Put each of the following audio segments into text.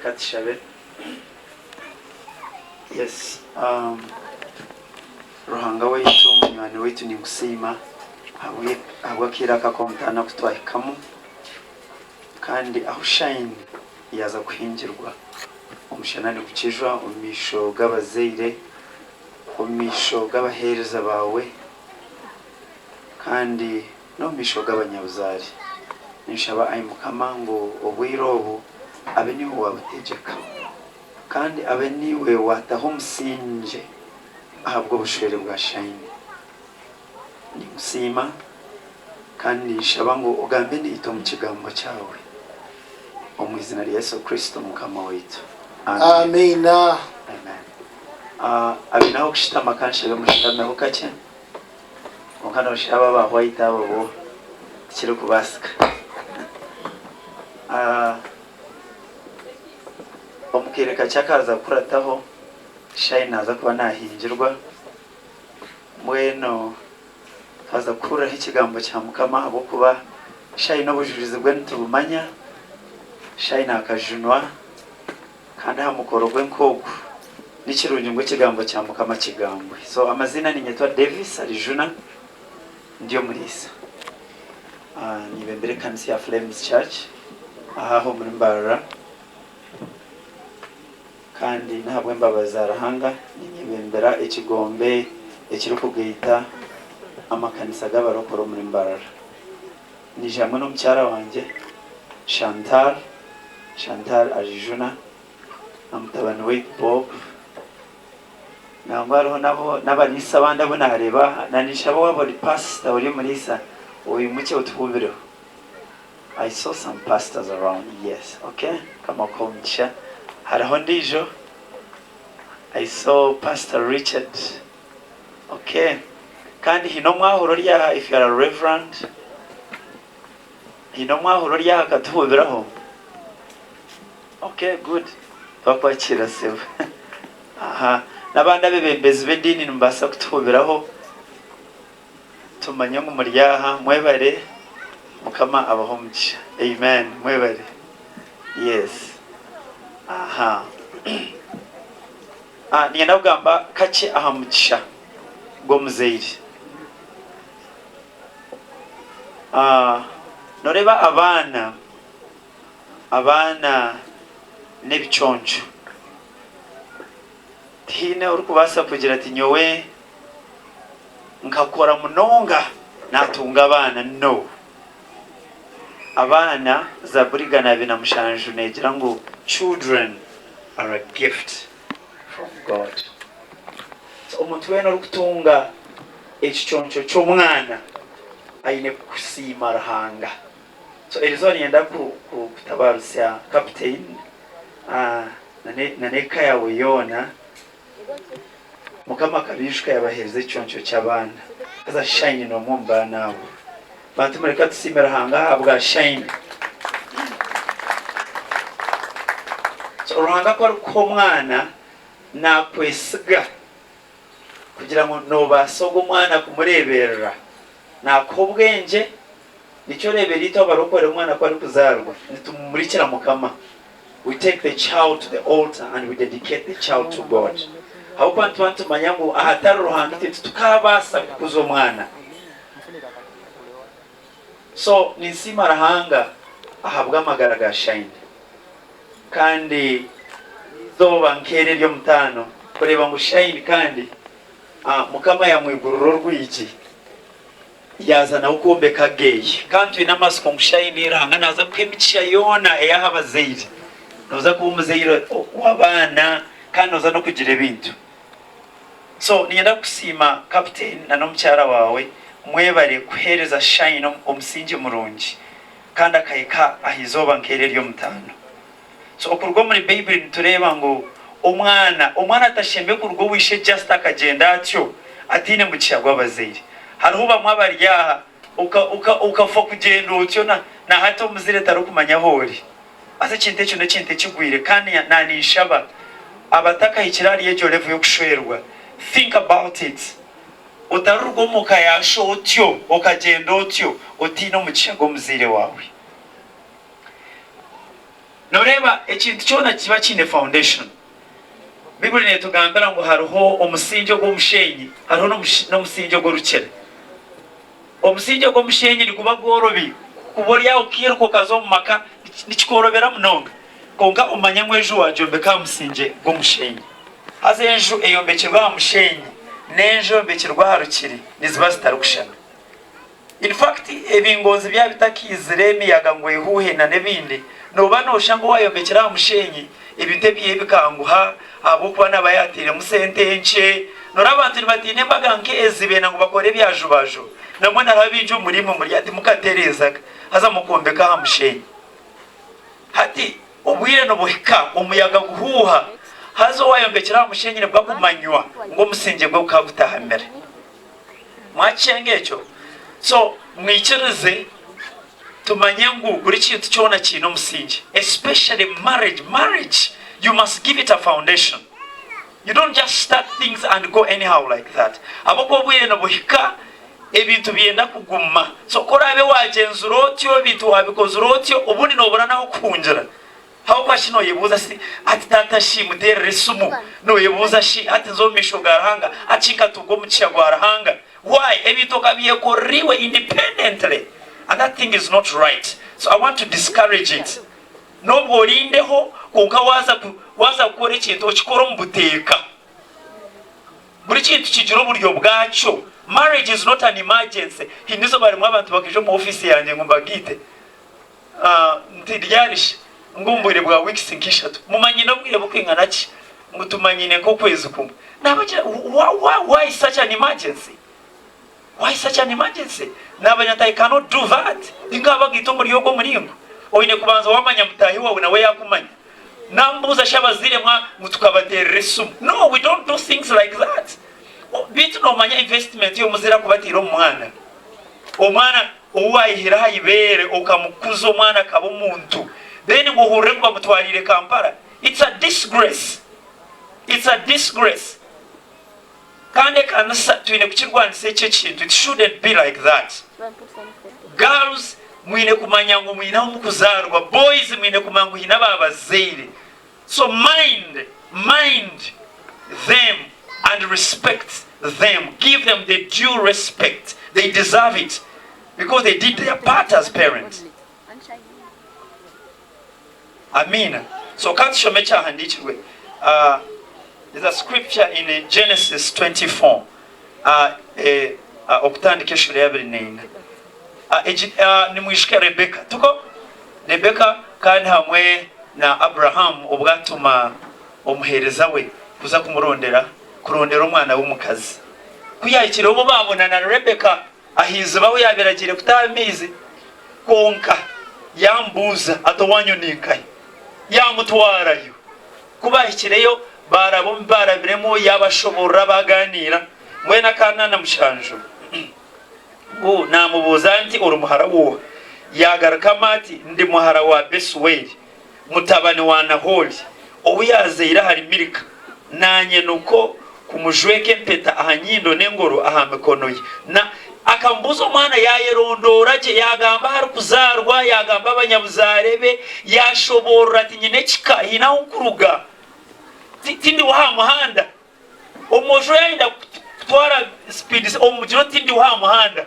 katishabe. Yes, ruhanga wetu munywani wetu ni kusima habwa kira kakomtana kutwahikamu kandi aho shine yaza kuhingirwa umushanani kukijwa umisho gabazeire umisho gabahereza bawe kandi no misho gabanyabuzari nishaba ayimukama ngo obwirobo abe niwe wabutegeka kandi abe niwe wataho umusinje ahabwo bushwere bwa shine ni musima kandi nishaba ngo ugambe nito mu kigambo cyawe mu izina rya Yesu Kristo mukama wetu. Amen. Amen. Abinaho kushitama kanshabe mushitama ukake mukana ushaba bahwaita babo kiri kubasika omukireka cyakaza kurataho shine aza kuba nahingirwa mweno haza kuraho ikigambo cya mukama abo kuba shine obujurizi bwe ntubumanya shine akajunwa kandi hamukorogwe nkogu n'ikirungi kigambo cya mukama kigambwe. So amazina ni nyetwa Davis Arijuna ndiyo murisa nibembere kanisa ya Flames Church aho muri Mbarara kandi ntabwo mbabaza rahanga nibembera ikigombe ekiri kugita amakanisa g'abarokoro muri Mbarara ni jamwe no mucyara wanje Chantal Arijuna amutabana we Bob nangwaro nabo nabanisa bandi abo nareba nanishabo wabo pastor uri murisa uyu mucye utububiro. I saw some pastors around. Yes, okay, kama komcha haraho ndijo I saw Pastor Richard. Okay, kandi hino mwahoro rya if you are a reverend hino mwahoro rya katububiraho. Okay, good. Bakwakira sebo. Aha, nabanda bebembezi bedini mbasa kutubiraho. Tumanya ngumuryaha mwebare mukama abahomje. Amen. Mwebare. Yes. Aha. Niyenda kugamba kake ahamugisha go muzeiri. Noreba abana nebichonjo tine uri kubasa kugira ati nyowe nkakora munonga natunga abana no abana Zaburi na binamushanju negira ngo children are a gift from God. So umuntu wena uri kutunga ekichonjo cy'umwana ayine kusima rahanga. So elizoni yenda kutabarusya captain naneka yawe yona mukama kabishwe yabaheze cyoncho cy'abana aza shine no mumba nawo bantu mureka tusimera hanga abwa shine. So ruhanga ko mwana nakwesiga kugira ngo no basogo mwana kumureberera nakobwenje nicyo reberito barokore mwana ko ari kuzarwa nitumurikira mukama. We take the child to the altar and we dedicate the child to God. How bantu manyangu ahatari ruhanga tukabasa kuzo mwana. So nisima rahanga ahabwa amagaraga shine kandi zoba nkere ryo mutano kureba ngo shine kandi mukama yamwigururo rw'iki yazana ukombe kageye kandi n'amasuko mushine rahanga naza kwemicisha yona eyahabazeire noza kumuzeyiro wabana kandi noza no kugira ibintu. So niyenda kusima captain na nomucyara wawe mwebare kuhereza shine omusinje murungi kandi akayika ahizoba nkere ryo mutano. So okurwo muri Bible nitureba ngo umwana atashembe kurwo wishe just akagenda atyo atine mu cyagwa bazeire hariho bamwe abaryaha ukafa kugenda utyo na hato muzire tarukumanya hori ase kinte cyo nakinte kigwire kandi nanishaba abataka ikirari yejo level yo kushwerwa. Think about it. Utarugomuka yasho otyo okagenda otyo otino mu kiyago muzire wawe noreba ekintu cyona kiba kine foundation. Bibuli netugambira ngo hariho omusingi gw'omushenyi hariho n'omusingi gw'orukere. Omusingi gw'omushenyi niguba gworobi kuborya ukiruko kazo mu maka nikikorobera munonga konka umanya mwejo wajombeka omusingi gw'omushenyi. Haza enju eyombekirwa omushenyi n'enju eyombekirwa harukiri niziba zitarukushana. In fact ebingonzi bya bitakizire emiyaga ngo ihuhe na nebindi noba nosha ngo wayombekera omushenyi ibintu biye bikanguha abo kuba nabayatire mu sentenche norabantu batine mbaga nke ezibena ngo bakore byajubajo namwe narabije umurimo muri ati mukaterezaga haza mukombeka hamushenyi hati obwire no buhika umuyaga guhuha hazo wayombekera omushenyi ne bwakumanywa ngo musinge gwe ukagutahamera mwacyengecho. So mwikirize tumanye ngo buri kintu cyona kino musingi, especially marriage you must give it a foundation. You don't just start things and go anyhow like that. Abako bwire no buhika ebintu byenda kuguma. So korabe wagenzura otyo bintu wabikoze otyo ubundi nobora naho kunjira. Hawo kwashino yebuza si ati tata shi mutere sumu no yebuza shi ati zomisho garahanga acika tugo muciya gwarahanga. Why? Ebintu kabiye koriwe independently. And that thing is not right. So I want to discourage it. Nobwo rindeho konka waza gukora ikintu kikoro mbuteka. Buri kintu kigira uburyo bwacyo. Marriage is not an emergency. Hinizo bari mwabantu bakijo mu office yanjye ngo mbagite. Ntiryarish ngumbure bwa weeks nkishatu. Mumanye nabwire bukwingana ki ngo tumanyine ko kwezi kumwe. Nabagira why such an emergency? Why such an emergency? Nabanyata cannot do that. Ingaba gito muri yogo muringo. Oine kubanza wamanya mutahi wawe nawe yakumanya. Nambuza shabazire mutukabatere sumu. No, we don't do things like that. Bitu no manya investment yo muzira kubatira omwana. Omwana uwayihira hayibere okamukuza omwana kabo muntu. Then ngo hure kwa mutwarire Kampala. It's a disgrace. It's a disgrace. Kande kanasa tuine kuchirwanise echo kintu. It shouldn't be like that. Girls mwine kumanya ngo mwina omukuzarwa, boys mwine kumanya ngo hina babazeire. So mind them and respect them. Give them the due respect. They deserve it because they did their part as parents. Amina. So katishomeka handikirwe. There's a scripture in Genesis 24. Okutandika shule ya birinenga. Ni mwishike Rebeka. Tuko Rebeka kandi hamwe na Abraham ubwatuma omuhereza we kuza kurondera umwana w'umukazi. Kuyakira ubo babona na Rebeka ahize bawe yabiragire kutamizi konka yambuza atowanyo ninkai yamutwarayo kubahikireyo barabiremo yabashobora baganira mwena kana na mushanjo ngo namubuza nti urumuhara wo yagaruka mati ndi muhara wa Besuweli mutabani wa Naholi obuyazeira hari milika nanye nuko kumujweke mpeta ahanyindo n'engoro ahamikonoye na akambuza umwana yayerondora je yagamba hari kuzarwa yagamba abanyabuzarebe yashobora ati nyine kika hina ukuruga tindi wa muhanda omojo yenda kutwara speed omujiro tindi wa muhanda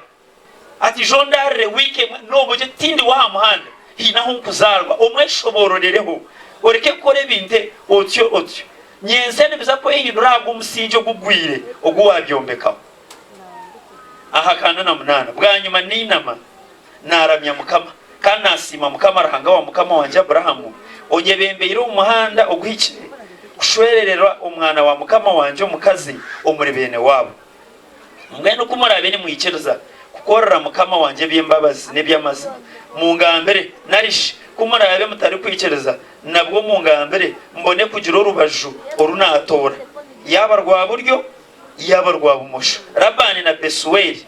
ati jondare wike no boje tindi wa muhanda hina kuzarwa omweshobororereho oreke kore binte otyo nyensene biza ko ehindura umusinjo gugwire ogwabyombeka aha kana na munana bwanyuma ninama naramya mukama kana asima mukama rahanga wa mukama wanje Abrahamu onyebembeyire umuhanda ogwikire kushwererera umwana wa mukama wanje umukazi omurebene wabo mwene kumurabe ni mwikiriza kukorera mukama wanje byembabazi nebyamazi mu ngambere narishi kumurabe mutari kwikiriza nabwo mu ngambere mbone kugira urubaju orunatora yabarwa buryo yabarwa bumusho Labani na Besuweli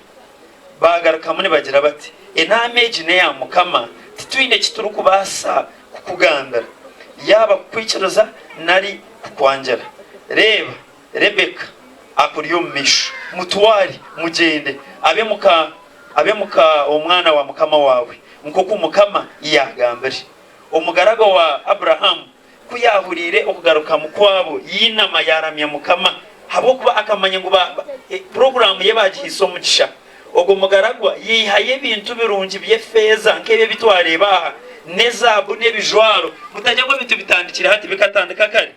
bagaruka mune bagira bati enameji ne ya mukama titwine kituruku basa kukugandara yaba kwikiriza nari kwanjara reba Rebeka akuriyo misho mutwari mugende abe muka omwana wa mukama wawe nkoko mukama yagambere umugarago wa Abraham kuyahurire okugaruka mukwabo yinama yaramya mukama habo kuba akamanya ngo program ye bagihise omugisha ogo mugaragwa yihaye bintu birungi bye feza nkebe bitwareba nezabu nebijwaro mutajya ngo bintu bitandikira hati bikatandika kare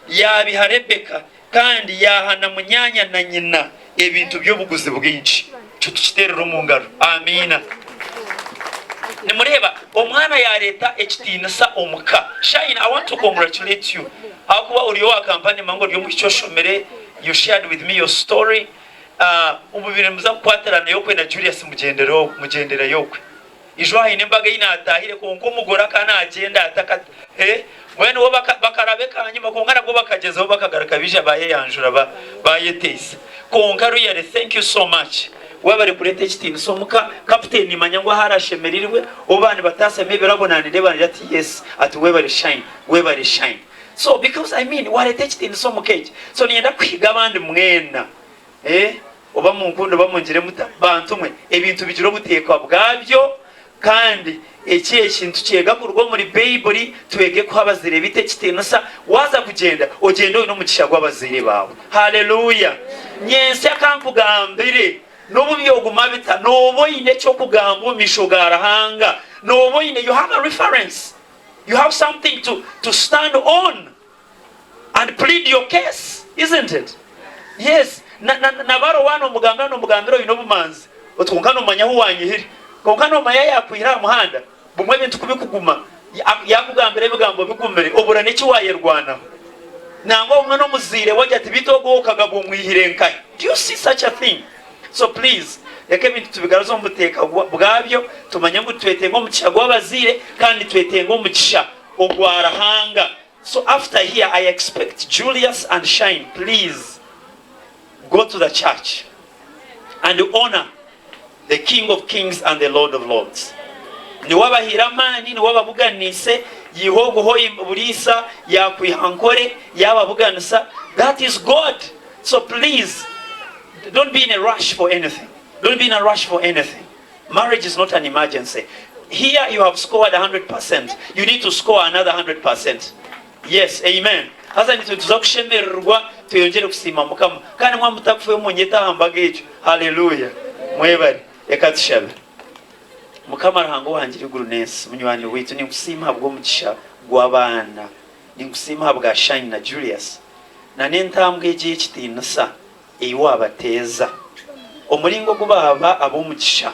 yabiha Rebeka kandi yahana munyanya na nyina ebintu by'obuguzi bwinshi tukiterero mu ngaro amina nimureba omwana ya leta ekitinisa omuka Shine. I want to congratulate you akuba uriyo wa kampani mango ryo mu cyoshomere you shared with me your story umubire muza kwaterana yokwe na Julius mugendera yokwe ijwa ine mbaga inatahire ko umugora kana agenda ataka mwene wo bakarabe kanyuma ko ngana go bakagezaho bakagaruka bije baye yanjura bayetese ko ngaru yare. Thank you so much wabare kurete kitini somuka captain manyangwa harashemerirwe obani bataseme birabonanire banje ati yes ati webare shine. So because I mean warete kitini somukeje so nienda kwiga abandi mwena oba mu nkundo bamongere mutantumwe ebintu bijiro butekwa bwabyo kandi ekiye kintu cyega kurwo muri Bible twege ko abazire bite kitenusa waza kugenda ogendo no mukisha gw'abazire bawe. Hallelujah. Nyense akankugambire nobu byoguma bita nobo ine cyo kugamba umishogara hanga nobo ine you have a reference, you have something to stand on and plead your case, isn't it? Yes. Na baro wano mugambiro ino bumanzi otungano manyaho wanyihiri konkano maya yakwira muhanda bumwe bintu kubikuguma yakugambira bigambo bigumere obura neki wayerwana nango umwe no muzire wajya ati bitogokaga bumwihirenkaye. Do you see such a thing? So please yake bintu tubigarazo muteka bwabyo tumanye ngo twetengo mukisha gwabazire kandi twetengo mukisha ogwara hanga. So after here I expect Julius and Shine, please go to the church and honor the King of Kings and the Lord of Lords. Ni wabahiramani ni wababuganise yihogo hoyi burisa yakwihankore yababuganisa. That is God. So please don't be in a rush for anything. Don't be in a rush for anything. Marriage is not an emergency. Here you have scored 100%. You need to score another 100%. Yes, amen. Hasa nituza kushemererwa tuyongere kusima mukama kandi mwa mutakufuye munyeta hambagejo. Hallelujah. Mwebari ekatishabe mukama rahango wangire gurunesi munywani witu ni kusima bwo mugisha gwabana ni kusima bwa Shine na Julius na nentambwe giye kitinasa eyiwabateza omuringo gubaba abo mugisha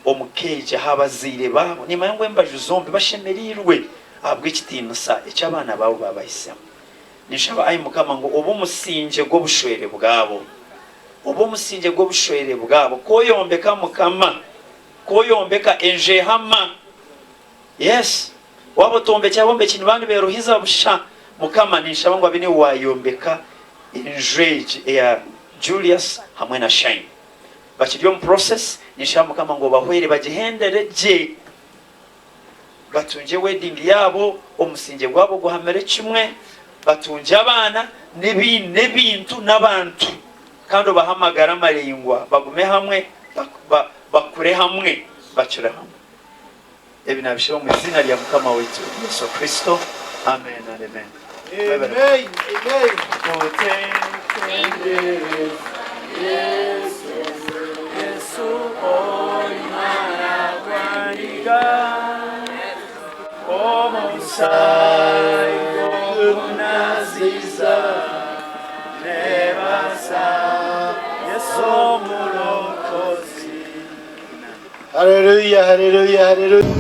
omukeje habazire babo ni mayangwe mbaju zombi bashemerirwe abwe kitinasa ecyabana babo babahisemo. Nishaba ayi mukama ngo obumusinje gwo bushwere bwabo obumusinje gwo bushwere bwabo koyombeka mukama koyombeka enje hama. Yes wabo tombe cyabombe kintu bandi beruhiza busha mukama nishaba ngo abine wayombeka enje ya Julius hamwe na Shine bakiryo mu process. Nishaba mukama ngo bahwere bagihendere je batunje wedding yabo omusinje gwabo guhamere kimwe batunje abana nebintu n'abantu kandi bahamagara amarengwa bagume hamwe bakure hamwe bacure hamwe. Ebi nabishiro mu izina rya mukama wetu Yesu Kristo. Amen and amen. Amen. Amen. Yesu oimara kwaniga omusai omunaziza nebasa Yesu mulokozi. Hallelujah, hallelujah, hallelujah.